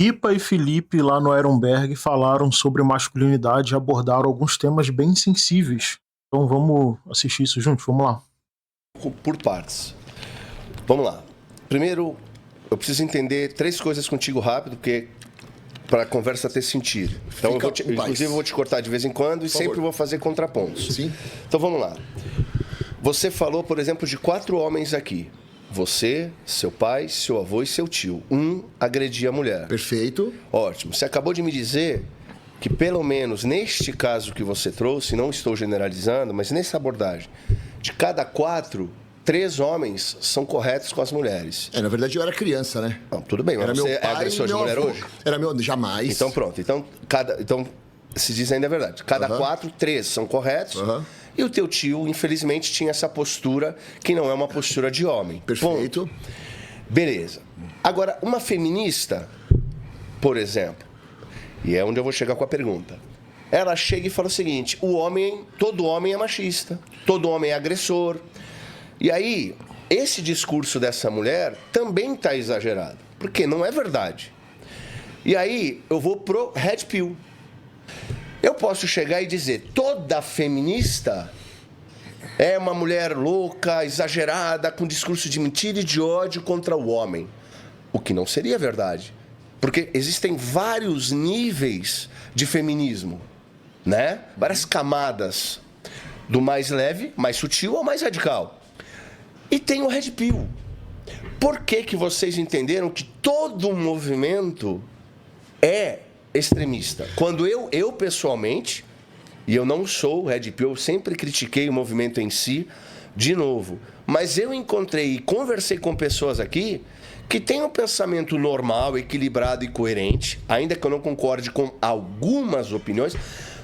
Ripa e Felipe, lá no Ironberg, falaram sobre masculinidade e abordaram alguns temas bem sensíveis. Então vamos assistir isso juntos? Vamos lá. Por partes. Vamos lá. Primeiro, eu preciso entender 3 coisas contigo rápido, porque para a conversa ter sentido. Então, inclusive, eu vou te cortar de vez em quando e sempre vou fazer contrapontos. Sim. Então, vamos lá. Você falou, por exemplo, de 4 homens aqui. Você, seu pai, seu avô e seu tio. Um agredia a mulher. Perfeito. Ótimo. Você acabou de me dizer que, pelo menos neste caso que você trouxe, não estou generalizando, mas nessa abordagem, de cada 4, 3 homens são corretos com as mulheres. Na verdade, eu era criança, né? Não, tudo bem, mas era você meu pai é agressor de mulher avô. hoje? Era meu... Jamais. Então, pronto. Então, se diz ainda a verdade. Cada 4, 3 são corretos. E o teu tio, infelizmente, tinha essa postura que não é uma postura de homem. Perfeito. Ponto. Beleza. Agora, uma feminista, por exemplo, e é onde eu vou chegar com a pergunta. Ela chega e fala o seguinte: todo homem é machista, todo homem é agressor. E aí, esse discurso dessa mulher também está exagerado, porque não é verdade. E aí, eu vou pro Red Pill. Eu posso chegar e dizer, toda feminista é uma mulher louca, exagerada, com discurso de mentira e de ódio contra o homem. O que não seria verdade. Porque existem vários níveis de feminismo, né? Várias camadas, do mais leve, mais sutil ao mais radical. E tem o Red Pill. Por que vocês entenderam que todo um movimento é extremista? Quando eu pessoalmente, e eu não sou Red Pill, eu sempre critiquei o movimento em si, de novo, mas eu encontrei e conversei com pessoas aqui que têm um pensamento normal, equilibrado e coerente, ainda que eu não concorde com algumas opiniões,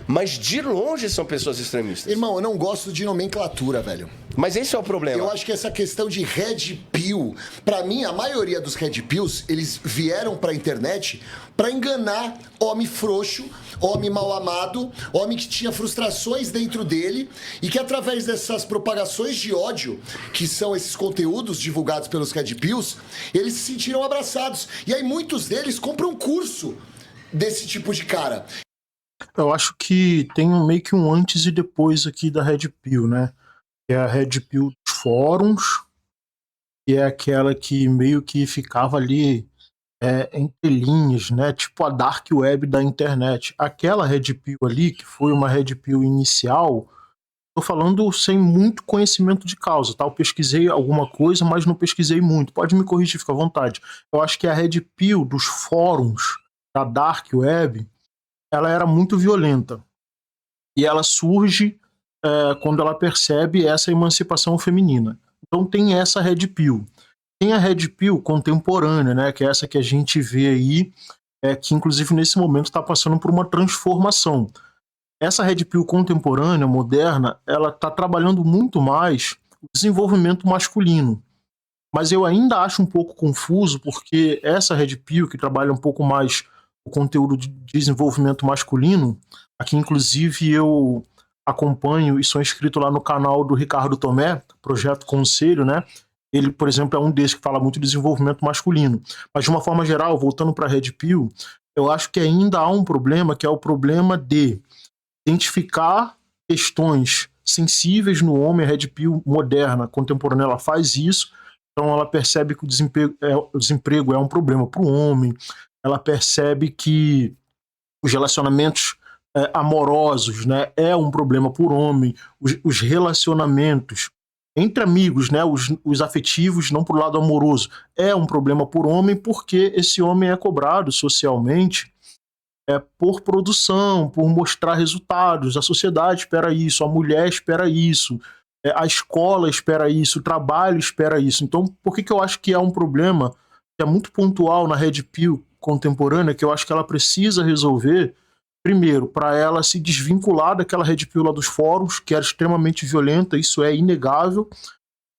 mas de longe são pessoas extremistas. Irmão, eu não gosto de nomenclatura, velho. Mas esse é o problema. Eu acho que essa questão de Red Pill, pra mim, a maioria dos Red Pills, eles vieram pra internet pra enganar homem frouxo, homem mal amado, homem que tinha frustrações dentro dele e que através dessas propagações de ódio, que são esses conteúdos divulgados pelos Red Pills, eles se sentiram abraçados. E aí muitos deles compram curso desse tipo de cara. Eu acho que tem meio que um antes e depois aqui da Red Pill, né? Que é a Red Pill dos fóruns, que é aquela que meio que ficava ali entre linhas, né? Tipo a Dark Web da internet. Aquela Red Pill ali, que foi uma Red Pill inicial, tô falando sem muito conhecimento de causa, tá? Eu pesquisei alguma coisa, mas não pesquisei muito. Pode me corrigir, fica à vontade. Eu acho que a Red Pill dos fóruns da Dark Web, ela era muito violenta. E ela surge quando ela percebe essa emancipação feminina. Então tem essa Red Pill. Tem a Red Pill contemporânea, né, que é essa que a gente vê aí, que inclusive nesse momento está passando por uma transformação. Essa Red Pill contemporânea, moderna, ela está trabalhando muito mais o desenvolvimento masculino. Mas eu ainda acho um pouco confuso, porque essa Red Pill, que trabalha um pouco mais o conteúdo de desenvolvimento masculino, aqui inclusive eu acompanho e sou inscrito lá no canal do Ricardo Tomé, Projeto Conselho, né? Ele, por exemplo, é um desses que fala muito de desenvolvimento masculino. Mas de uma forma geral, voltando para a Red Pill, eu acho que ainda há um problema, que é o problema de identificar questões sensíveis no homem. A Red Pill moderna, contemporânea, ela faz isso. Então ela percebe que o desemprego é um problema para o homem, ela percebe que os relacionamentos amorosos, né, é um problema por homem, os relacionamentos entre amigos, né, os afetivos, não pro lado amoroso, é um problema por homem, porque esse homem é cobrado socialmente por produção, por mostrar resultados. A sociedade espera isso, a mulher espera isso, a escola espera isso, o trabalho espera isso. Então, por que eu acho que é um problema que é muito pontual na Red Pill contemporânea, que eu acho que ela precisa resolver? Primeiro, para ela se desvincular daquela Red Pill lá dos fóruns, que era extremamente violenta, isso é inegável,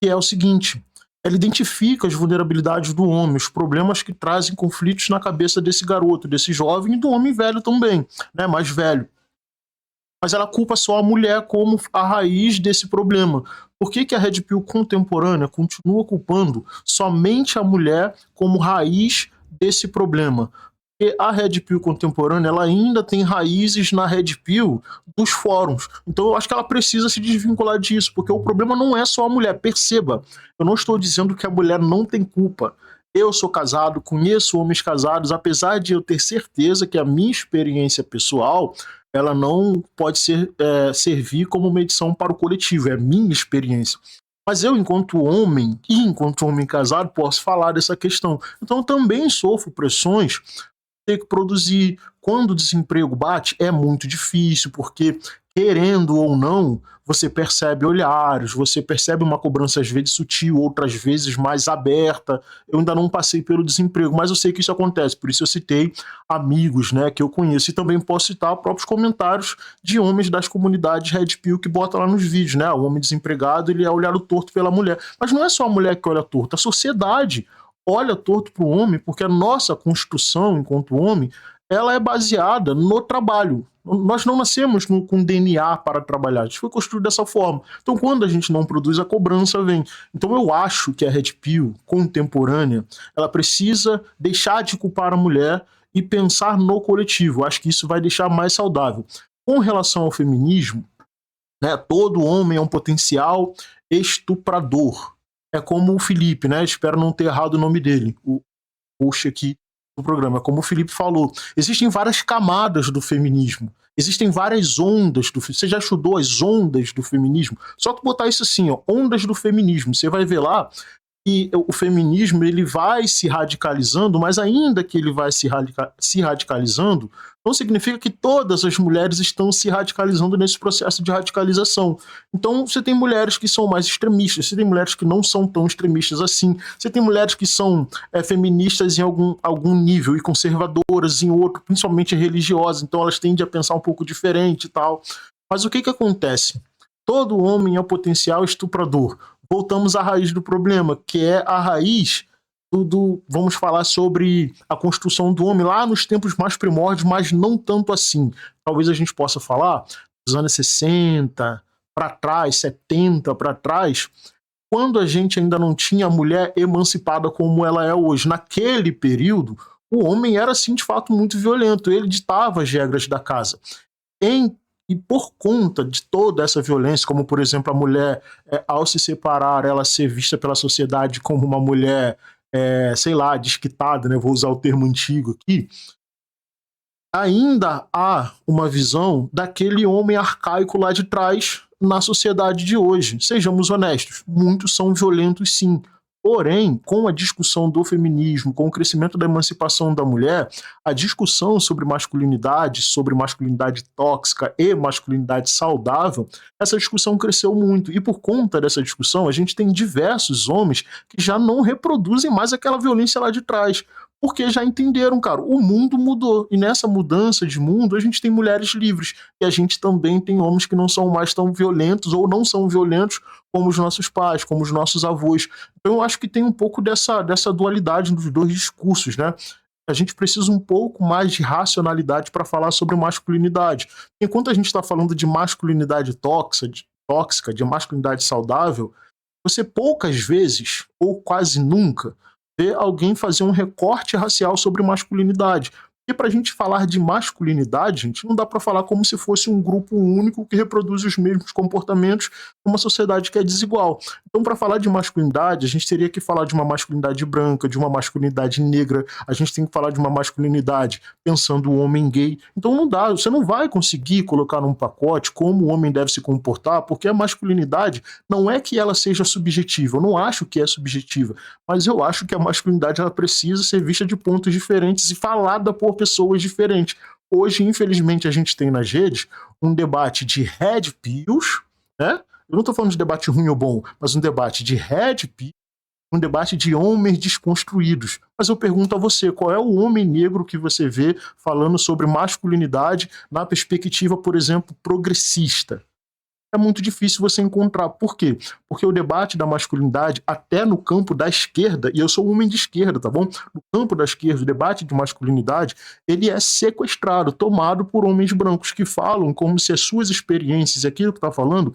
que é o seguinte: ela identifica as vulnerabilidades do homem, os problemas que trazem conflitos na cabeça desse garoto, desse jovem e do homem velho também, né, mais velho. Mas ela culpa só a mulher como a raiz desse problema. Por que a Red Pill contemporânea continua culpando somente a mulher como raiz desse problema? porque a Red Pill contemporânea ela ainda tem raízes na Red Pill dos fóruns. Então eu acho que ela precisa se desvincular disso, porque o problema não é só a mulher. Perceba, eu não estou dizendo que a mulher não tem culpa. Eu sou casado, conheço homens casados, apesar de eu ter certeza que a minha experiência pessoal ela não pode servir como medição para o coletivo, é a minha experiência. Mas eu, enquanto homem e enquanto homem casado, posso falar dessa questão. Então eu também sofro pressões, ter que produzir. Quando o desemprego bate, é muito difícil, porque querendo ou não, você percebe olhares, você percebe uma cobrança às vezes sutil, outras vezes mais aberta. Eu ainda não passei pelo desemprego, mas eu sei que isso acontece, por isso eu citei amigos, né, que eu conheço, e também posso citar próprios comentários de homens das comunidades Red Pill que botam lá nos vídeos, né, o homem desempregado, ele é olhado torto pela mulher, mas não é só a mulher que olha torto, a sociedade olha torto para o homem, porque a nossa construção enquanto homem, ela é baseada no trabalho. Nós não nascemos com DNA para trabalhar, a gente foi construído dessa forma. Então, quando a gente não produz, a cobrança vem. Então, eu acho que a Red Pill contemporânea, ela precisa deixar de culpar a mulher e pensar no coletivo. Eu acho que isso vai deixar mais saudável. Com relação ao feminismo, né, todo homem é um potencial estuprador. É como o Felipe, né? Espero não ter errado o nome dele, o host aqui do programa. Como o Felipe falou, existem várias camadas do feminismo, existem várias ondas do feminismo. Você já estudou as ondas do feminismo? Só tu botar isso assim, ó, ondas do feminismo, você vai ver lá que o feminismo ele vai se radicalizando, mas ainda que ele vai se radicalizando, não significa que todas as mulheres estão se radicalizando nesse processo de radicalização. Então, você tem mulheres que são mais extremistas, você tem mulheres que não são tão extremistas assim, você tem mulheres que são feministas em algum nível e conservadoras em outro, principalmente religiosas, então elas tendem a pensar um pouco diferente e tal. Mas o que acontece? Todo homem é o potencial estuprador. Voltamos à raiz do problema, que é a raiz vamos falar sobre a construção do homem lá nos tempos mais primórdios, mas não tanto assim. Talvez a gente possa falar dos anos 60 para trás, 70 para trás, quando a gente ainda não tinha a mulher emancipada como ela é hoje. Naquele período, o homem era, sim, de fato, muito violento. Ele ditava as regras da casa. E por conta de toda essa violência, como, por exemplo, a mulher, ao se separar, ela ser vista pela sociedade como uma mulher, sei lá, desquitada, né? Vou usar o termo antigo aqui, ainda há uma visão daquele homem arcaico lá de trás na sociedade de hoje. Sejamos honestos, muitos são violentos, sim. Porém, com a discussão do feminismo, com o crescimento da emancipação da mulher, a discussão sobre masculinidade tóxica e masculinidade saudável, essa discussão cresceu muito. E por conta dessa discussão, a gente tem diversos homens que já não reproduzem mais aquela violência lá de trás. Porque já entenderam, cara, o mundo mudou. E nessa mudança de mundo, a gente tem mulheres livres. E a gente também tem homens que não são mais tão violentos ou não são violentos como os nossos pais, como os nossos avós. Então eu acho que tem um pouco dessa dualidade dos dois discursos, né? A gente precisa um pouco mais de racionalidade para falar sobre masculinidade. Enquanto a gente está falando de masculinidade tóxica, de masculinidade saudável, você poucas vezes, ou quase nunca, ver alguém fazer um recorte racial sobre masculinidade. E para a gente falar de masculinidade, gente, não dá para falar como se fosse um grupo único que reproduz os mesmos comportamentos numa sociedade que é desigual. Então, para falar de masculinidade, a gente teria que falar de uma masculinidade branca, de uma masculinidade negra, a gente tem que falar de uma masculinidade pensando o homem gay. Então não dá, você não vai conseguir colocar num pacote como o homem deve se comportar, porque a masculinidade não é que ela seja subjetiva, eu não acho que é subjetiva, mas eu acho que a masculinidade ela precisa ser vista de pontos diferentes e falada por pessoas diferentes. Hoje, infelizmente, a gente tem nas redes um debate de red pills, né? Eu não estou falando de debate ruim ou bom, mas um debate de red pill, um debate de homens desconstruídos. Mas eu pergunto a você, qual é o homem negro que você vê falando sobre masculinidade na perspectiva, por exemplo, progressista? É muito difícil você encontrar. Por quê? Porque o debate da masculinidade, até no campo da esquerda, e eu sou um homem de esquerda, tá bom? No campo da esquerda, o debate de masculinidade, ele é sequestrado, tomado por homens brancos que falam como se as suas experiências e aquilo que está falando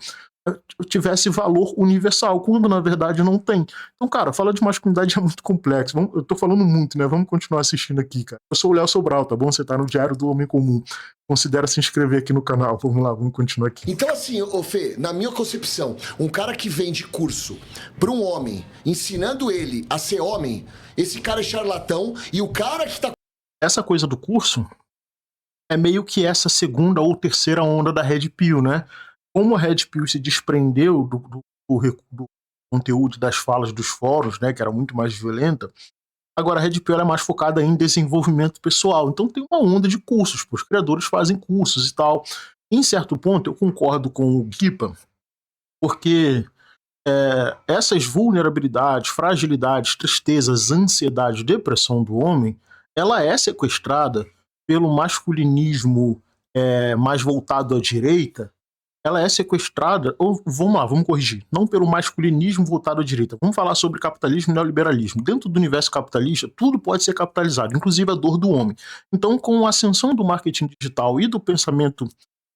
tivesse valor universal, quando na verdade não tem. Então, cara, falar de masculinidade é muito complexo. Eu tô falando muito, né? Vamos continuar assistindo aqui, cara. Eu sou o Léo Sobral, tá bom? Você tá no Diário do Homem Comum. Considera se inscrever aqui no canal. Vamos lá, vamos continuar aqui. Então, assim, ô Fê, na minha concepção, um cara que vende curso para um homem, ensinando ele a ser homem, esse cara é charlatão, e o cara que tá... Essa coisa do curso é meio que essa segunda ou terceira onda da Red Pill, né? Como a Red Pill se desprendeu do conteúdo das falas dos fóruns, né, que era muito mais violenta, agora a Red Pill é mais focada em desenvolvimento pessoal. Então tem uma onda de cursos, os criadores fazem cursos e tal. Em certo ponto, eu concordo com o Gipa, porque essas vulnerabilidades, fragilidades, tristezas, ansiedade, depressão do homem, ela é sequestrada pelo masculinismo mais voltado à direita. Ela é sequestrada, ou vamos lá, vamos corrigir, não pelo masculinismo voltado à direita. Vamos falar sobre capitalismo e neoliberalismo. Dentro do universo capitalista, tudo pode ser capitalizado, inclusive a dor do homem. Então, com a ascensão do marketing digital e do pensamento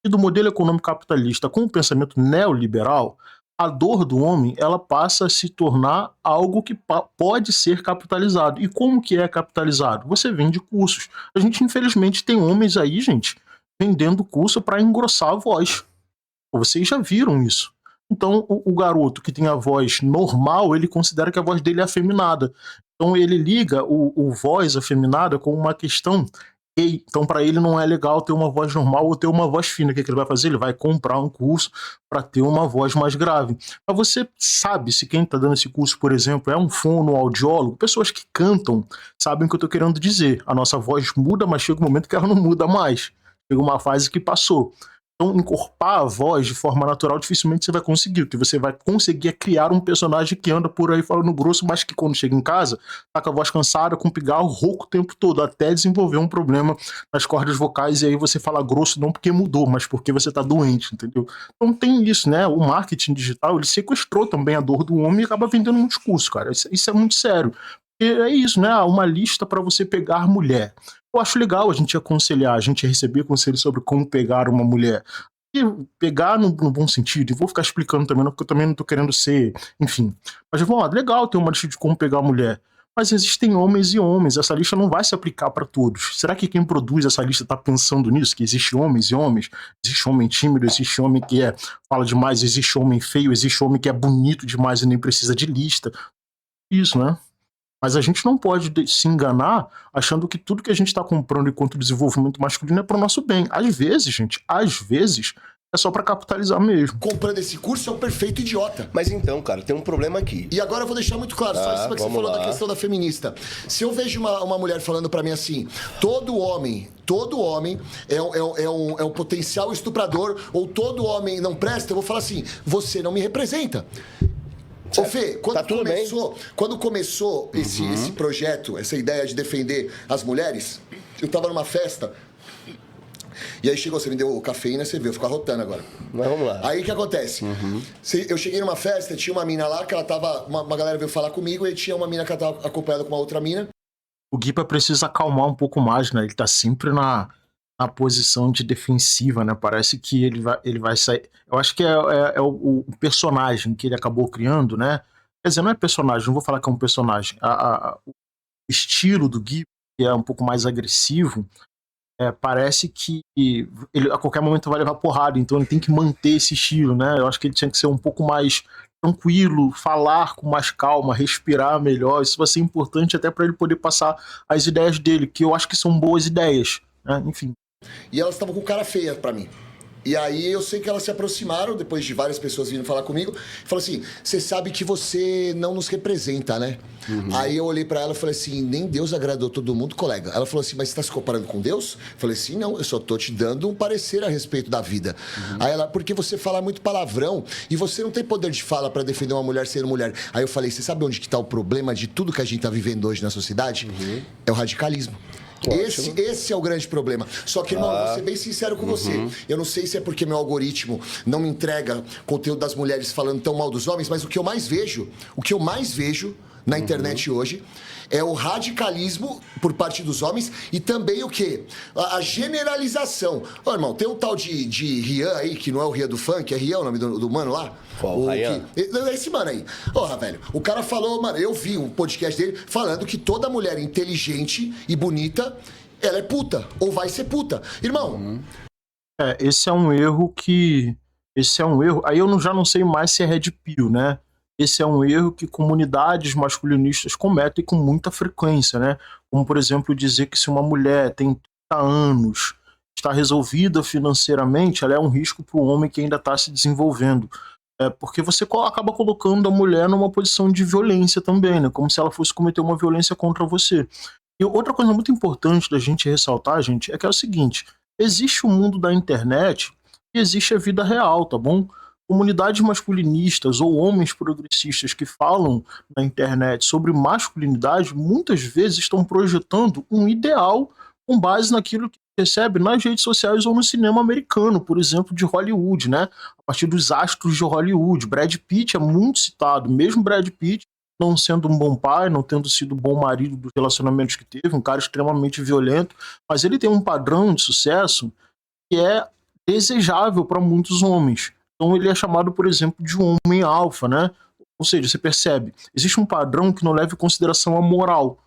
e do modelo econômico capitalista com o pensamento neoliberal, a dor do homem, ela passa a se tornar algo que pode ser capitalizado. E como que é capitalizado? Você vende cursos. A gente, infelizmente, tem homens aí, gente, vendendo curso para engrossar a voz. Vocês já viram isso. Então, o garoto que tem a voz normal, ele considera que a voz dele é afeminada. Então, ele liga o voz afeminada com uma questão gay. Então, para ele não é legal ter uma voz normal ou ter uma voz fina. O que ele vai fazer? Ele vai comprar um curso para ter uma voz mais grave. Mas você sabe se quem está dando esse curso, por exemplo, é um fonoaudiólogo? Pessoas que cantam sabem o que eu estou querendo dizer. A nossa voz muda, mas chega um momento que ela não muda mais. Chega uma fase que passou. Então, encorpar a voz de forma natural, dificilmente você vai conseguir. O que você vai conseguir é criar um personagem que anda por aí falando grosso, mas que quando chega em casa, tá com a voz cansada, com pigarro, rouco o tempo todo, até desenvolver um problema nas cordas vocais, e aí você fala grosso não porque mudou, mas porque você tá doente, entendeu? Então tem isso, né? O marketing digital, ele sequestrou também a dor do homem e acaba vendendo um discurso, cara. Isso é muito sério. Porque é isso, né? Uma lista para você pegar mulher. Eu acho legal a gente aconselhar, a gente receber conselhos sobre como pegar uma mulher. E pegar no bom sentido, e vou ficar explicando também, porque eu também não tô querendo ser, enfim. Mas, vamos lá, legal ter uma lista de como pegar a mulher. Mas existem homens e homens, essa lista não vai se aplicar para todos. Será que quem produz essa lista está pensando nisso? Que existe homens e homens? Existe homem tímido, existe homem que fala demais, existe homem feio, existe homem que é bonito demais e nem precisa de lista. Isso, né? Mas a gente não pode se enganar achando que tudo que a gente está comprando enquanto desenvolvimento masculino é para o nosso bem. Às vezes, é só para capitalizar mesmo. Comprando esse curso é um perfeito idiota. Mas então, cara, tem um problema aqui. E agora eu vou deixar muito claro, só em cima que você falou da questão da feminista. Se eu vejo uma mulher falando pra mim assim, todo homem é um potencial estuprador, ou todo homem não presta, eu vou falar assim, você não me representa. Ô Fê, quando começou esse projeto, essa ideia de defender as mulheres, eu tava numa festa, e aí chegou, você me deu cafeína, você viu, eu fico arrotando agora. Mas vamos lá. Aí o que acontece? Eu cheguei numa festa, tinha uma mina lá, que ela tava, uma galera veio falar comigo, e tinha uma mina que ela tava acompanhada com uma outra mina. O Gipa precisa acalmar um pouco mais, né? Ele tá sempre na posição de defensiva, né? Parece que ele vai sair. Eu acho que é o personagem que ele acabou criando, né? Quer dizer, não é personagem, não vou falar que é um personagem. O estilo do Gipa, que é um pouco mais agressivo, parece que ele a qualquer momento vai levar porrada, então ele tem que manter esse estilo, né? Eu acho que ele tinha que ser um pouco mais tranquilo, falar com mais calma, respirar melhor. Isso vai ser importante até para ele poder passar as ideias dele, que eu acho que são boas ideias, né? Enfim. E elas estavam com cara feia pra mim. E aí eu sei que elas se aproximaram, depois de várias pessoas vindo falar comigo, e falaram assim, você sabe que você não nos representa, né? Aí eu olhei pra ela e falei assim, nem Deus agradou todo mundo, colega. Ela falou assim, mas você tá se comparando com Deus? Eu falei assim, não, eu só tô te dando um parecer a respeito da vida. Aí ela, porque você fala muito palavrão, e você não tem poder de fala pra defender uma mulher sendo mulher. Aí eu falei, você sabe onde que tá o problema de tudo que a gente tá vivendo hoje na sociedade? É o radicalismo. Esse é o grande problema. Só que, irmão, vou ser bem sincero com você. Eu não sei se é porque meu algoritmo não me entrega conteúdo das mulheres falando tão mal dos homens, mas o que eu mais vejo na internet hoje. É o radicalismo por parte dos homens e também o quê? A generalização. Ô, irmão, tem um tal de Rian aí, que não é o Rian do funk, é Rian o nome do mano lá? Qual? O Rian? Esse mano aí. Porra, velho, o cara falou, mano, eu vi um podcast dele falando que toda mulher inteligente e bonita, ela é puta, ou vai ser puta. Irmão... Esse é um erro que... Esse é um erro... Aí eu já não sei mais se é red pill, né? Esse é um erro que comunidades masculinistas cometem com muita frequência, né? Como, por exemplo, dizer que se uma mulher tem 30 anos, está resolvida financeiramente, ela é um risco para o homem que ainda está se desenvolvendo. Porque você acaba colocando a mulher numa posição de violência também, né? Como se ela fosse cometer uma violência contra você. E outra coisa muito importante da gente ressaltar, gente, é que é o seguinte: existe o mundo da internet e existe a vida real, tá bom? Comunidades masculinistas ou homens progressistas que falam na internet sobre masculinidade muitas vezes estão projetando um ideal com base naquilo que recebe nas redes sociais ou no cinema americano, por exemplo, de Hollywood, né? A partir dos astros de Hollywood. Brad Pitt é muito citado, mesmo Brad Pitt não sendo um bom pai, não tendo sido um bom marido dos relacionamentos que teve, um cara extremamente violento, mas ele tem um padrão de sucesso que é desejável para muitos homens. Então ele é chamado, por exemplo, de um homem alfa, né? Ou seja, você percebe, existe um padrão que não leva em consideração a moral.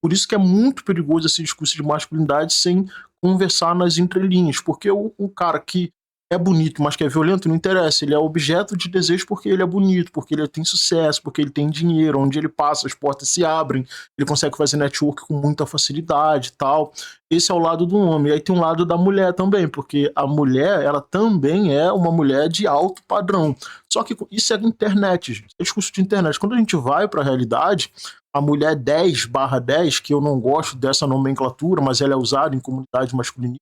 Por isso que é muito perigoso esse discurso de masculinidade sem conversar nas entrelinhas, porque o cara que é bonito, mas que é violento, não interessa, ele é objeto de desejo porque ele é bonito, porque ele tem sucesso, porque ele tem dinheiro, onde ele passa, as portas se abrem, ele consegue fazer network com muita facilidade e tal. Esse é o lado do homem. E aí tem um lado da mulher também, porque a mulher, ela também é uma mulher de alto padrão. Só que isso é internet, gente. É discurso de internet. Quando a gente vai para a realidade, a mulher 10/10, que eu não gosto dessa nomenclatura, mas ela é usada em comunidade masculina,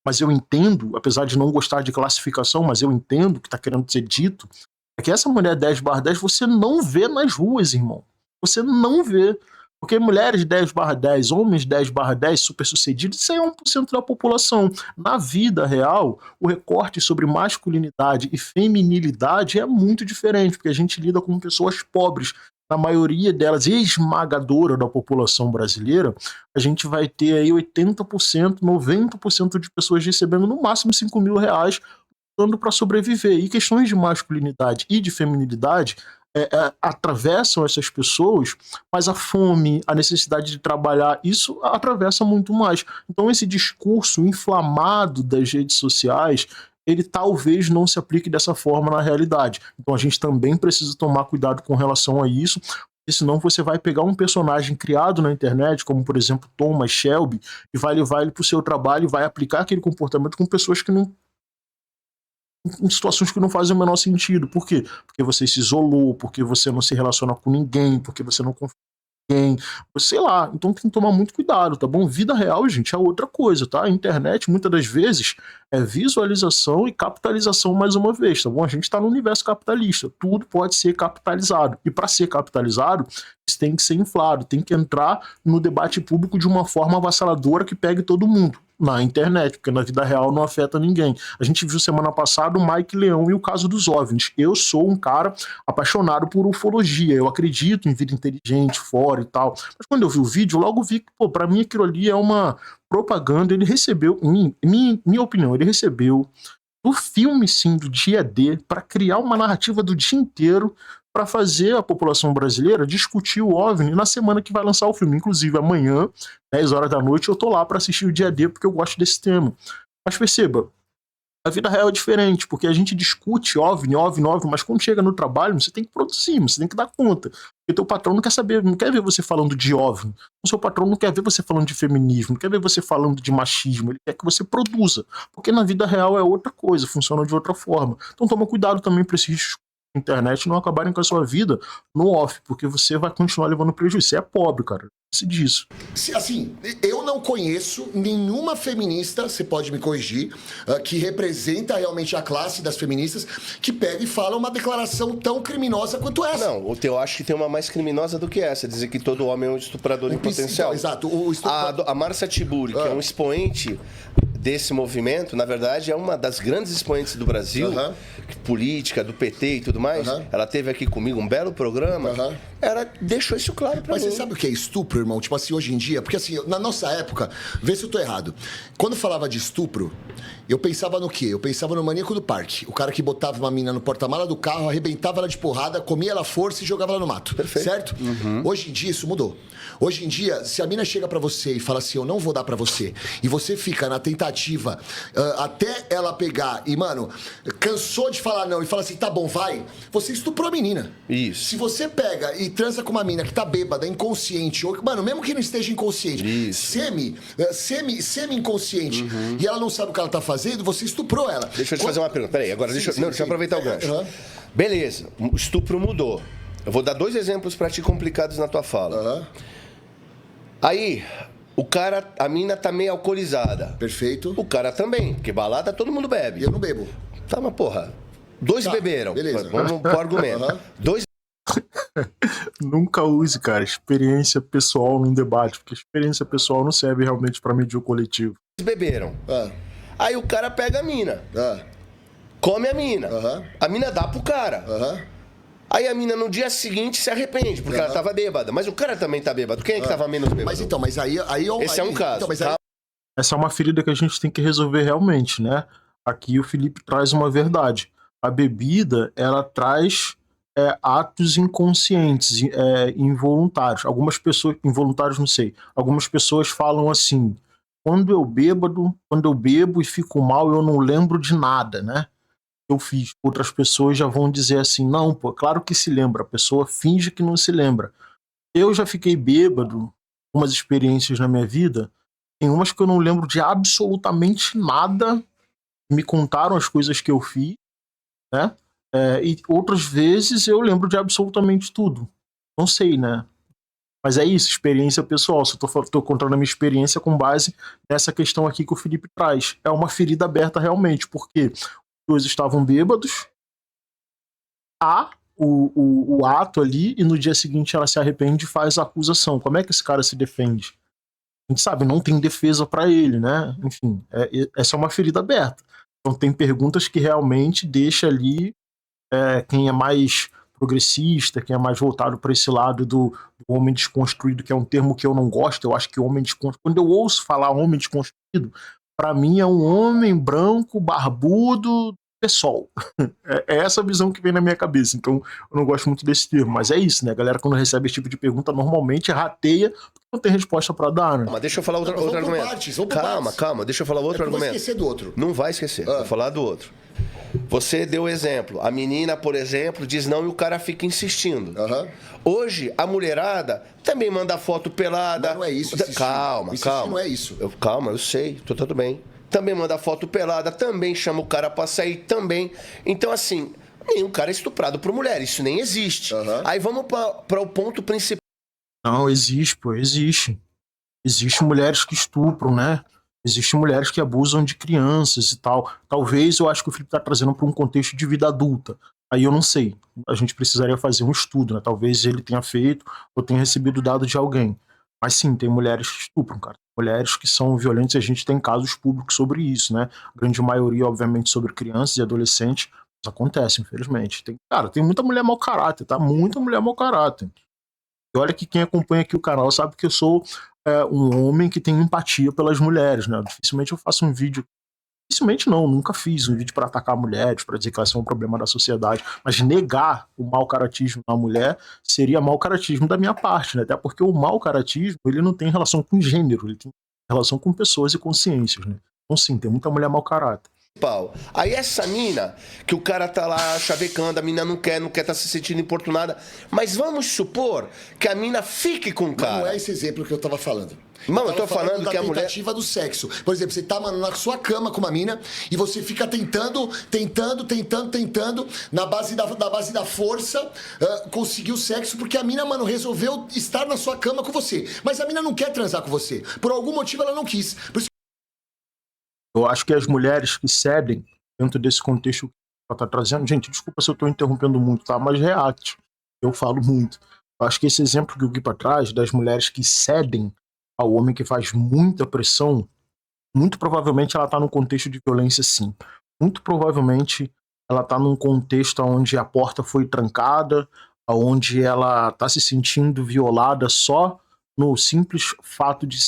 mas eu entendo, apesar de não gostar de classificação, mas eu entendo o que está querendo ser dito, é que essa mulher 10/10 você não vê nas ruas, irmão. Você não vê. Porque mulheres 10/10, homens 10/10, super-sucedidos, isso aí é 1% da população. Na vida real, o recorte sobre masculinidade e feminilidade é muito diferente, porque a gente lida com pessoas pobres. Na maioria delas, esmagadora da população brasileira, a gente vai ter aí 80%, 90% de pessoas recebendo no máximo R$5.000 lutando para sobreviver. E questões de masculinidade e de feminilidade atravessam essas pessoas, mas a fome, a necessidade de trabalhar, isso atravessa muito mais. Então esse discurso inflamado das redes sociais, ele talvez não se aplique dessa forma na realidade. Então a gente também precisa tomar cuidado com relação a isso, porque senão você vai pegar um personagem criado na internet, como por exemplo Thomas Shelby, e vai levar ele para o seu trabalho e vai aplicar aquele comportamento com pessoas que não... em situações que não fazem o menor sentido. Por quê? Porque você se isolou, porque você não se relaciona com ninguém, porque você não confia em ninguém, sei lá. Então tem que tomar muito cuidado, tá bom? Vida real, gente, é outra coisa, tá? A internet, muitas das vezes, é visualização e capitalização mais uma vez, tá bom? A gente tá no universo capitalista, tudo pode ser capitalizado. E para ser capitalizado, isso tem que ser inflado, tem que entrar no debate público de uma forma avassaladora que pegue todo mundo. Na internet, porque na vida real não afeta ninguém. A gente viu semana passada o Mike Leão e o caso dos OVNIs. Eu sou um cara apaixonado por ufologia, eu acredito em vida inteligente fora e tal, mas quando eu vi o vídeo, eu logo vi que, pô, pra mim aquilo ali é uma propaganda. Ele recebeu, minha opinião, ele recebeu do filme sim, do dia D, para criar uma narrativa do dia inteiro para fazer a população brasileira discutir o OVNI na semana que vai lançar o filme. Inclusive amanhã, 10 horas da noite, eu tô lá para assistir o dia D porque eu gosto desse tema. Mas perceba, a vida real é diferente, porque a gente discute OVNI, mas quando chega no trabalho, você tem que produzir, você tem que dar conta. Porque teu patrão não quer saber, não quer ver você falando de OVNI. O seu patrão não quer ver você falando de feminismo, não quer ver você falando de machismo, ele quer que você produza. Porque na vida real é outra coisa, funciona de outra forma. Então toma cuidado também para esses internet não acabarem com a sua vida no off, porque você vai continuar levando prejuízo. Você é pobre, cara. Disso. Assim, eu não conheço nenhuma feminista, você pode me corrigir, que representa realmente a classe das feministas, que pega e fala uma declaração tão criminosa quanto essa. Não, eu acho que tem uma mais criminosa do que essa, dizer que todo homem é um estuprador em potencial. Exato. A Márcia Tiburi, que é um expoente desse movimento, na verdade, é uma das grandes expoentes do Brasil, política, do PT e tudo mais. Ela teve aqui comigo um belo programa. Ela deixou isso claro pra mim. Mas você sabe o que é estupro, irmão? Tipo assim, hoje em dia, porque assim, na nossa época, vê se eu tô errado. Quando falava de estupro, eu pensava no quê? Eu pensava no maníaco do parque. O cara que botava uma mina no porta-mala do carro, arrebentava ela de porrada, comia ela à força e jogava ela no mato. Perfeito. Certo? Hoje em dia isso mudou. Hoje em dia, se a mina chega pra você e fala assim, eu não vou dar pra você, e você fica na tentativa até ela pegar e, mano, cansou de falar não e fala assim, tá bom, vai, você estuprou a menina. Isso. Se você pega e transa com uma mina que tá bêbada, inconsciente, ou, mano, mesmo que não esteja inconsciente, semi-inconsciente, e ela não sabe o que ela tá fazendo, você estuprou ela. Deixa eu te fazer uma pergunta. Peraí, agora deixa eu aproveitar o gancho. Beleza, o estupro mudou. Eu vou dar 2 exemplos pra ti complicados na tua fala. Aí, a mina tá meio alcoolizada. Perfeito. O cara também, porque balada todo mundo bebe. Eu não bebo. Tá, mas porra, 2 beberam. Beleza. Vamos pro argumento. 2 Nunca use, cara, experiência pessoal num debate, porque experiência pessoal não serve realmente pra medir o coletivo. beberam. Aí o cara pega a mina. Come a mina. A mina dá pro cara. Aí a mina no dia seguinte se arrepende, porque ela tava bêbada. Mas o cara também tá bêbado. Quem é que tava menos bêbado? Mas então, Esse é um caso. Então, mas tá? Essa é uma ferida que a gente tem que resolver realmente, né? Aqui o Felipe traz uma verdade. A bebida, ela traz atos inconscientes, involuntários. Algumas pessoas, involuntários não sei, algumas pessoas falam assim, quando eu bebo e fico mal, eu não lembro de nada, né? Eu fiz. Outras pessoas já vão dizer assim, não, pô, claro que se lembra, a pessoa finge que não se lembra. Eu já fiquei bêbado, umas experiências na minha vida, tem umas que eu não lembro de absolutamente nada, me contaram as coisas que eu fiz, né? E outras vezes eu lembro de absolutamente tudo. Não sei, né? Mas é isso, experiência pessoal. Se eu tô contando a minha experiência com base nessa questão aqui que o Felipe traz. É uma ferida aberta realmente, porque os dois estavam bêbados, o ato ali, e no dia seguinte ela se arrepende e faz a acusação. Como é que esse cara se defende? A gente sabe, não tem defesa pra ele, né? Enfim, essa é uma ferida aberta. Então tem perguntas que realmente deixa ali quem é mais progressista, quem é mais voltado para esse lado do homem desconstruído, que é um termo que eu não gosto. Eu acho que homem desconstruído, quando eu ouço falar homem desconstruído, para mim é um homem branco, barbudo, pessoal. É essa visão que vem na minha cabeça. Então eu não gosto muito desse termo, mas é isso, né? A galera, quando recebe esse tipo de pergunta, normalmente rateia, porque não tem resposta para dar, né? Mas deixa eu falar outro argumento. Calma, deixa eu falar outro argumento. Não vai esquecer do outro. Não vai esquecer, vou falar do outro. Você deu exemplo. A menina, por exemplo, diz não e o cara fica insistindo. Hoje, a mulherada também manda foto pelada. Mas não é isso. Calma. Não é isso. Eu sei, tô tudo bem. Também manda foto pelada, também chama o cara pra sair, também. Então, assim, nenhum cara é estuprado por mulher. Isso nem existe. Aí vamos para o ponto principal. Não, existe, pô, existe. Existem mulheres que estupram, né? Existem mulheres que abusam de crianças e tal. Talvez eu acho que o Felipe está trazendo para um contexto de vida adulta. Aí eu não sei. A gente precisaria fazer um estudo, né? Talvez ele tenha feito ou tenha recebido dado de alguém. Mas sim, tem mulheres que estupram, cara. Mulheres que são violentas e a gente tem casos públicos sobre isso, né? A grande maioria, obviamente, sobre crianças e adolescentes. Isso acontece, infelizmente. Tem muita mulher mau caráter, tá? Muita mulher mau caráter. E olha que quem acompanha aqui o canal sabe que eu sou um homem que tem empatia pelas mulheres, né? Dificilmente eu faço um vídeo. Dificilmente não, nunca fiz um vídeo para atacar mulheres, para dizer que elas são um problema da sociedade. Mas negar o mau caratismo na mulher seria mau caratismo da minha parte, né? Até porque o mau caratismo ele não tem relação com gênero, ele tem relação com pessoas e consciências, né? Então sim, tem muita mulher mau caráter. Aí essa mina, que o cara tá lá chavecando, a mina não quer tá se sentindo importunada, mas vamos supor que a mina fique com o cara. Não é esse exemplo que eu tava falando. Não, eu tô falando que a mulher... tentativa do sexo. Por exemplo, você tá, mano, na sua cama com uma mina e você fica tentando, na base da força, conseguir o sexo, porque a mina, mano, resolveu estar na sua cama com você. Mas a mina não quer transar com você. Por algum motivo ela não quis. Por isso... Eu acho que as mulheres que cedem dentro desse contexto que ela tá trazendo... Gente, desculpa se eu tô interrompendo muito, tá? Mas react. Eu falo muito. Eu acho que esse exemplo que o Guipa traz das mulheres que cedem ao homem que faz muita pressão, muito provavelmente ela está num contexto de violência, sim. Muito provavelmente ela está num contexto onde a porta foi trancada, onde ela está se sentindo violada só no simples fato de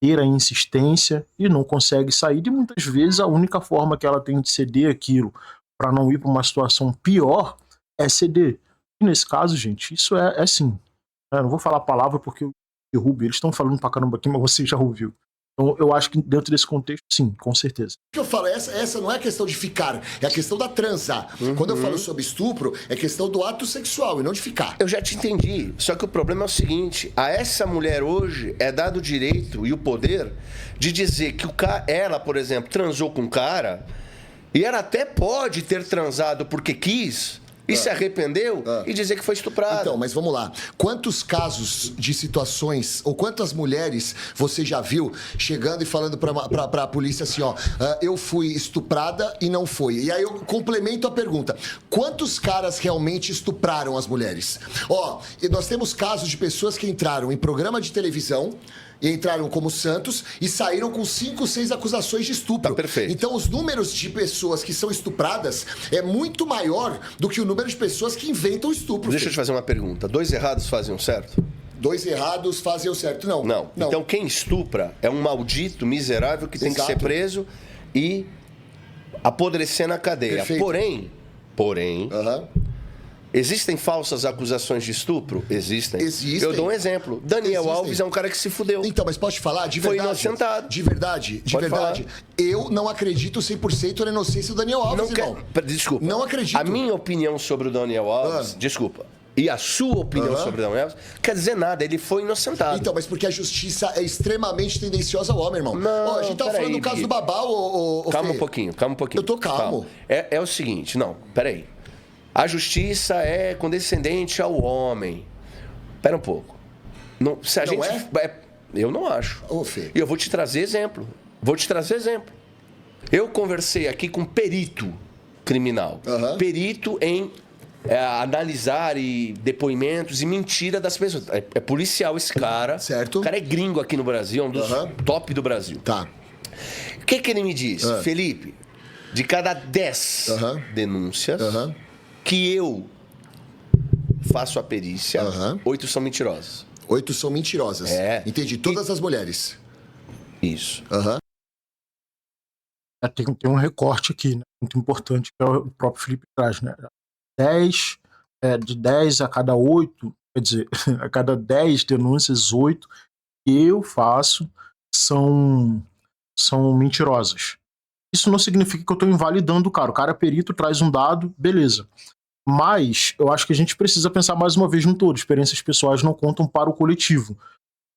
ter a insistência e não consegue sair. E muitas vezes a única forma que ela tem de ceder aquilo para não ir para uma situação pior é ceder. E nesse caso, gente, isso é sim. Eu não vou falar a palavra porque eu derrubo. Eles estão falando pra caramba aqui, mas você já ouviu. Então eu acho que dentro desse contexto, sim, com certeza. O que eu falo, essa não é a questão de ficar, é a questão da transa. Quando eu falo sobre estupro, é questão do ato sexual e não de ficar. Eu já te entendi, só que o problema é o seguinte, a essa mulher hoje é dado o direito e o poder de dizer que ela, por exemplo, transou com um cara e ela até pode ter transado porque quis e se arrependeu e dizer que foi estuprada. Então, mas vamos lá. Quantos casos de situações, ou quantas mulheres você já viu chegando e falando pra polícia assim, ó, eu fui estuprada e não foi. E aí eu complemento a pergunta. Quantos caras realmente estupraram as mulheres? Ó, nós temos casos de pessoas que entraram em programa de televisão, e entraram como santos e saíram com 5, 6 acusações de estupro. Tá perfeito. Então, os números de pessoas que são estupradas é muito maior do que o número de pessoas que inventam estupro. Deixa eu te fazer uma pergunta. 2 errados fazem um certo? 2 errados fazem o certo. Não. Então, quem estupra é um maldito miserável que tem que ser preso e apodrecer na cadeia. Perfeito. Porém, existem falsas acusações de estupro? Existem. Eu dou um exemplo. Daniel Alves é um cara que se fudeu. Então, mas posso te falar? De verdade. Foi inocentado. De verdade. Falar. Eu não acredito 100% na inocência do Daniel Alves, irmão. Desculpa. Não acredito. A minha opinião sobre o Daniel Alves, desculpa, e a sua opinião sobre o Daniel Alves, quer dizer nada, ele foi inocentado. Então, mas porque a justiça é extremamente tendenciosa ao homem, irmão. Não, a gente tava falando do caso do Babau, calma um pouquinho. Eu tô calmo. É o seguinte, peraí. A justiça é condescendente ao homem. Pera um pouco. Se a gente eu não acho. Fê. E eu vou te trazer exemplo. Eu conversei aqui com perito criminal. Perito em analisar depoimentos e mentira das pessoas. É policial esse cara. Certo. O cara é gringo aqui no Brasil, é um dos top do Brasil. Tá. O que ele me diz? Felipe, de cada 10 denúncias que eu faço a perícia, 8 são mentirosas. 8 são mentirosas. Entendi. Todas as mulheres. Isso. Tem um recorte aqui, né, muito importante, que é o próprio Felipe traz, né? 10, de 10 a cada 8, quer dizer, a cada 10 denúncias, 8 que eu faço são mentirosas. Isso não significa que eu estou invalidando o cara. O cara é perito, traz um dado, beleza. Mas eu acho que a gente precisa pensar mais uma vez no todo. Experiências pessoais não contam para o coletivo.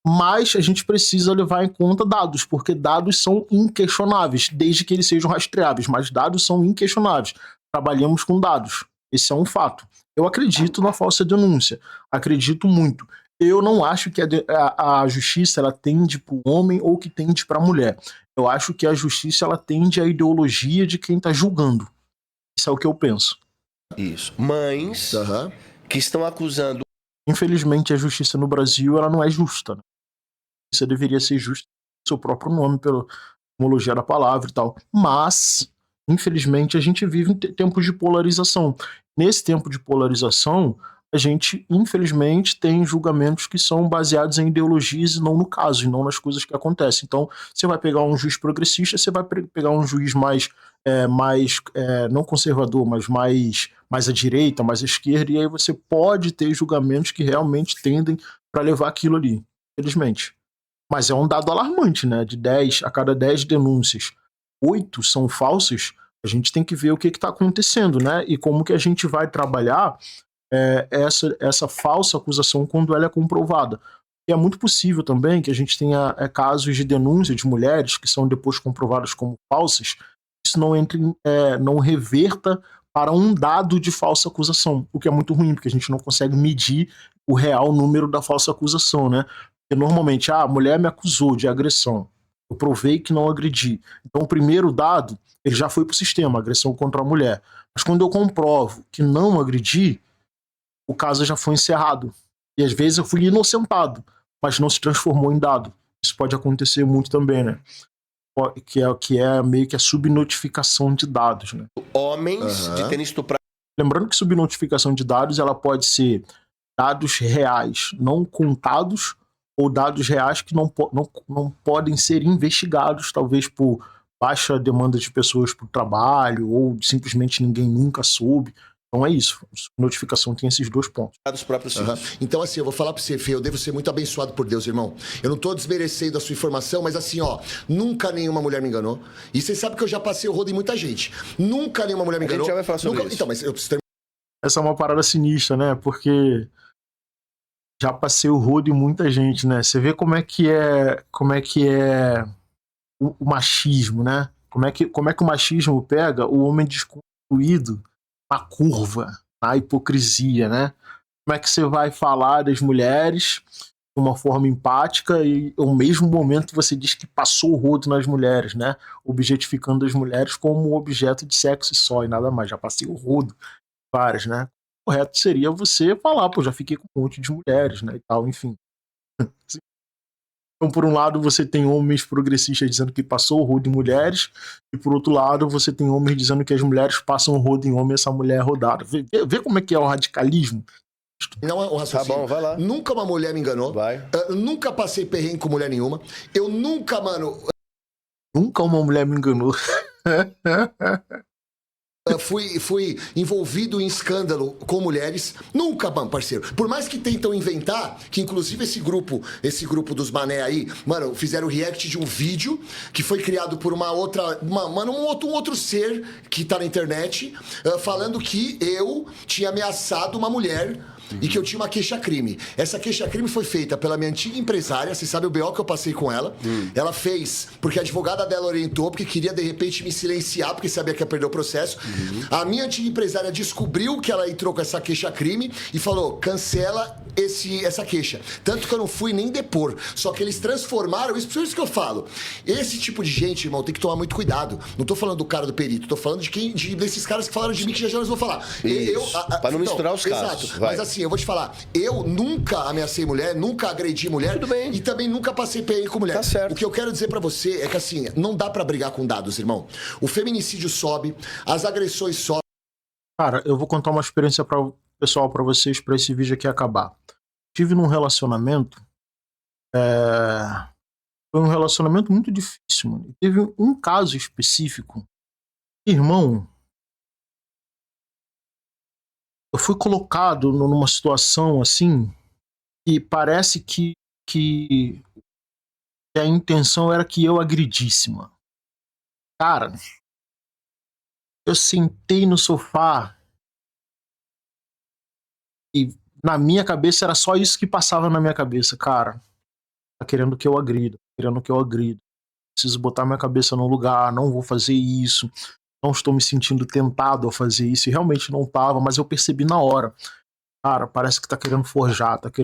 Mas a gente precisa levar em conta dados, porque dados são inquestionáveis, desde que eles sejam rastreáveis, mas dados são inquestionáveis. Trabalhamos com dados. Esse é um fato. Eu acredito na falsa denúncia. Acredito muito. Eu não acho que a justiça ela tende para o homem ou que tende para a mulher. Eu acho que a justiça ela tende à ideologia de quem está julgando. Isso é o que eu penso. Isso. Mães que estão acusando. Infelizmente, a justiça no Brasil ela não é justa. Né? Isso deveria ser justa no seu próprio nome, pela etimologia da palavra e tal. Mas, infelizmente, a gente vive em tempos de polarização. Nesse tempo de polarização, a gente, infelizmente, tem julgamentos que são baseados em ideologias e não no caso, e não nas coisas que acontecem. Então, você vai pegar um juiz progressista, você vai pegar um juiz mais não conservador, mas mais à direita, mais à esquerda, e aí você pode ter julgamentos que realmente tendem para levar aquilo ali, infelizmente. Mas é um dado alarmante, né? De 10 a cada 10 denúncias, 8 são falsas. A gente tem que ver o que está acontecendo, né? E como que a gente vai trabalhar essa falsa acusação quando ela é comprovada. E é muito possível também que a gente tenha casos de denúncia de mulheres que são depois comprovadas como falsas, isso não reverta para um dado de falsa acusação, o que é muito ruim, porque a gente não consegue medir o real número da falsa acusação, né? Porque normalmente, a mulher me acusou de agressão, eu provei que não agredi. Então o primeiro dado, ele já foi para o sistema, agressão contra a mulher. Mas quando eu comprovo que não agredi, o caso já foi encerrado. E às vezes eu fui inocentado, mas não se transformou em dado. Isso pode acontecer muito também, né? que é meio que a subnotificação de dados, né? Homens de terem estuprado. Lembrando que subnotificação de dados ela pode ser dados reais não contados ou dados reais que não podem ser investigados, talvez por baixa demanda de pessoas para o trabalho ou simplesmente ninguém nunca soube. Então é isso. Notificação tem esses dois pontos. Dos próprios filhos. Então, assim, eu vou falar pra você, Fê, eu devo ser muito abençoado por Deus, irmão. Eu não tô desmerecendo a sua informação, mas assim, ó, nunca nenhuma mulher me enganou. E você sabe que eu já passei o rodo em muita gente. Nunca nenhuma mulher me enganou. A gente já vai falar sobre isso. Então, mas eu preciso terminar. Essa é uma parada sinistra, né? Porque já passei o rodo em muita gente, né? Você vê como é que é o machismo, né? Como é que o machismo pega o homem desconstruído na curva, na hipocrisia, né? Como é que você vai falar das mulheres de uma forma empática e ao mesmo momento você diz que passou o rodo nas mulheres, né? Objetificando as mulheres como um objeto de sexo só e nada mais. Já passei o rodo várias, né? O correto seria você falar, pô, já fiquei com um monte de mulheres, né? E tal, enfim. Então, por um lado, você tem homens progressistas dizendo que passou o rodo em mulheres, e por outro lado, você tem homens dizendo que as mulheres passam o rodo em homem e essa mulher é rodada. Vê como é que é o radicalismo? Não é o raciocínio. Tá bom, vai lá. Nunca uma mulher me enganou. Vai. Nunca passei perrengue com mulher nenhuma. Eu nunca, mano. Nunca uma mulher me enganou. Fui envolvido em escândalo com mulheres. Nunca, mano, parceiro. Por mais que tentam inventar, que inclusive esse grupo dos mané aí, mano, fizeram o react de um vídeo que foi criado por uma outra, um outro ser que tá na internet, falando que eu tinha ameaçado uma mulher. E que eu tinha uma queixa-crime. Essa queixa-crime foi feita pela minha antiga empresária, você sabe o BO que eu passei com ela. Ela fez porque a advogada dela orientou, porque queria de repente me silenciar, porque sabia que ia perder o processo. A minha antiga empresária descobriu que ela entrou com essa queixa-crime e falou, cancela essa queixa. Tanto que eu não fui nem depor. Só que eles transformaram isso, por isso que eu falo. Esse tipo de gente, irmão, tem que tomar muito cuidado. Não tô falando do cara do perito, tô falando desses caras que falaram de mim, que já nós vou falar. Pra não misturar os casos. Exato. Mas assim, eu vou te falar, eu nunca ameacei mulher, nunca agredi mulher. Tudo bem. E também nunca passei perrengue com mulher. Tá certo. O que eu quero dizer pra você é que assim, não dá pra brigar com dados, irmão. O feminicídio sobe, as agressões sobem. Cara, eu vou contar uma experiência pessoal pra vocês pra esse vídeo aqui acabar. Tive num relacionamento, foi um relacionamento muito difícil, mano. Teve um caso específico, irmão, eu fui colocado numa situação assim e parece que a intenção era que eu agredisse, mano. Cara, eu sentei no sofá e na minha cabeça era só isso que passava na minha cabeça, cara. Tá querendo que eu agrida, Preciso botar minha cabeça no lugar, não vou fazer isso. Não estou me sentindo tentado a fazer isso. E realmente não tava, mas eu percebi na hora. Cara, parece que tá querendo forjar. Até que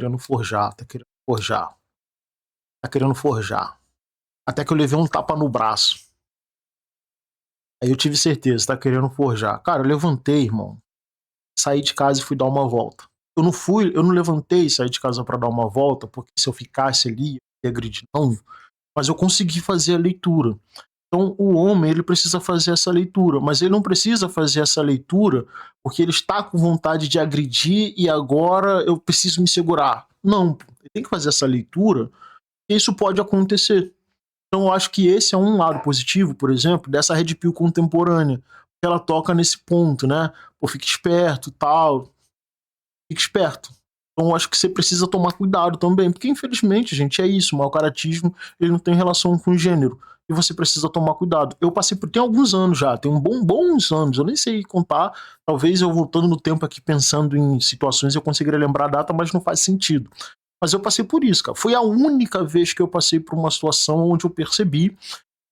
eu levei um tapa no braço. Aí eu tive certeza, tá querendo forjar. Cara, eu levantei, irmão. Saí de casa e fui dar uma volta. Eu não levantei e saí de casa pra dar uma volta, porque se eu ficasse ali, eu ia agredir, não. Mas eu consegui fazer a leitura. Então o homem, ele precisa fazer essa leitura, mas ele não precisa fazer essa leitura porque ele está com vontade de agredir e agora eu preciso me segurar. Não, ele tem que fazer essa leitura e isso pode acontecer. Então eu acho que esse é um lado positivo, por exemplo, dessa Red Pill contemporânea. Ela toca nesse ponto, né? Pô, fique esperto e tal. Fique esperto. Então eu acho que você precisa tomar cuidado também, porque infelizmente, gente, é isso, o mau caratismo, ele não tem relação com gênero. E você precisa tomar cuidado. Eu passei por... Tem alguns anos já, tem bons anos, eu nem sei contar. Talvez eu voltando no tempo aqui pensando em situações eu conseguiria lembrar a data, mas não faz sentido. Mas eu passei por isso, cara. Foi a única vez que eu passei por uma situação onde eu percebi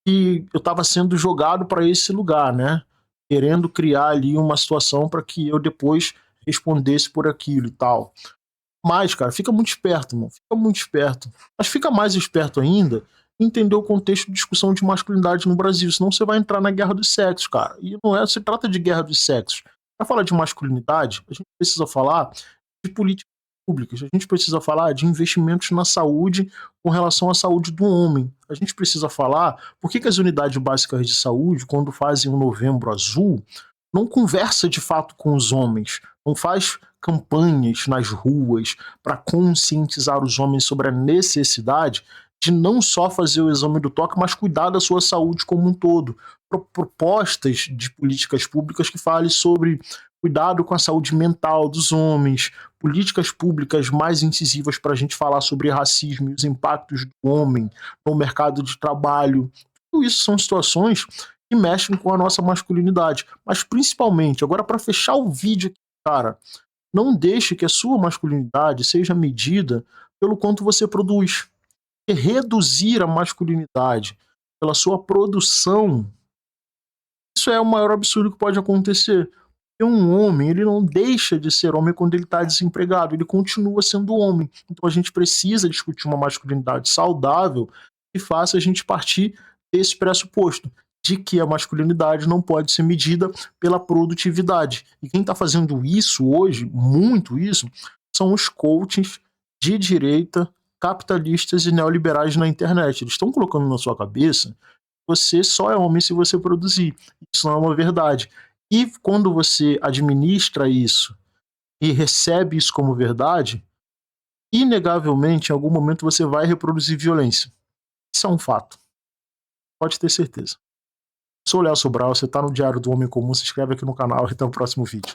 que eu estava sendo jogado para esse lugar, né? Querendo criar ali uma situação para que eu depois respondesse por aquilo e tal. Mas, cara, fica muito esperto, mano. Fica muito esperto. Mas fica mais esperto ainda entender o contexto de discussão de masculinidade no Brasil, senão você vai entrar na guerra dos sexos, cara. E não se trata de guerra dos sexos. Para falar de masculinidade, a gente precisa falar de política públicas, a gente precisa falar de investimentos na saúde com relação à saúde do homem. A gente precisa falar por que as unidades básicas de saúde, quando fazem o Novembro Azul, não conversa de fato com os homens, não faz campanhas nas ruas para conscientizar os homens sobre a necessidade de não só fazer o exame do toque, mas cuidar da sua saúde como um todo. Propostas de políticas públicas que falem sobre cuidado com a saúde mental dos homens, políticas públicas mais incisivas para a gente falar sobre racismo e os impactos do homem no mercado de trabalho. Tudo isso são situações que mexem com a nossa masculinidade. Mas principalmente, agora para fechar o vídeo aqui, cara, não deixe que a sua masculinidade seja medida pelo quanto você produz. E reduzir a masculinidade pela sua produção, isso é o maior absurdo que pode acontecer. E um homem, ele não deixa de ser homem quando ele está desempregado, ele continua sendo homem. Então a gente precisa discutir uma masculinidade saudável que faça a gente partir desse pressuposto, de que a masculinidade não pode ser medida pela produtividade. E quem está fazendo isso hoje, muito isso, são os coaches de direita, capitalistas e neoliberais na internet. Eles estão colocando na sua cabeça que você só é homem se você produzir. Isso não é uma verdade. E quando você administra isso e recebe isso como verdade, inegavelmente, em algum momento você vai reproduzir violência. Isso é um fato. Pode ter certeza. Sou o Léo Sobral, você está no Diário do Homem Comum, se inscreve aqui no canal e até o próximo vídeo.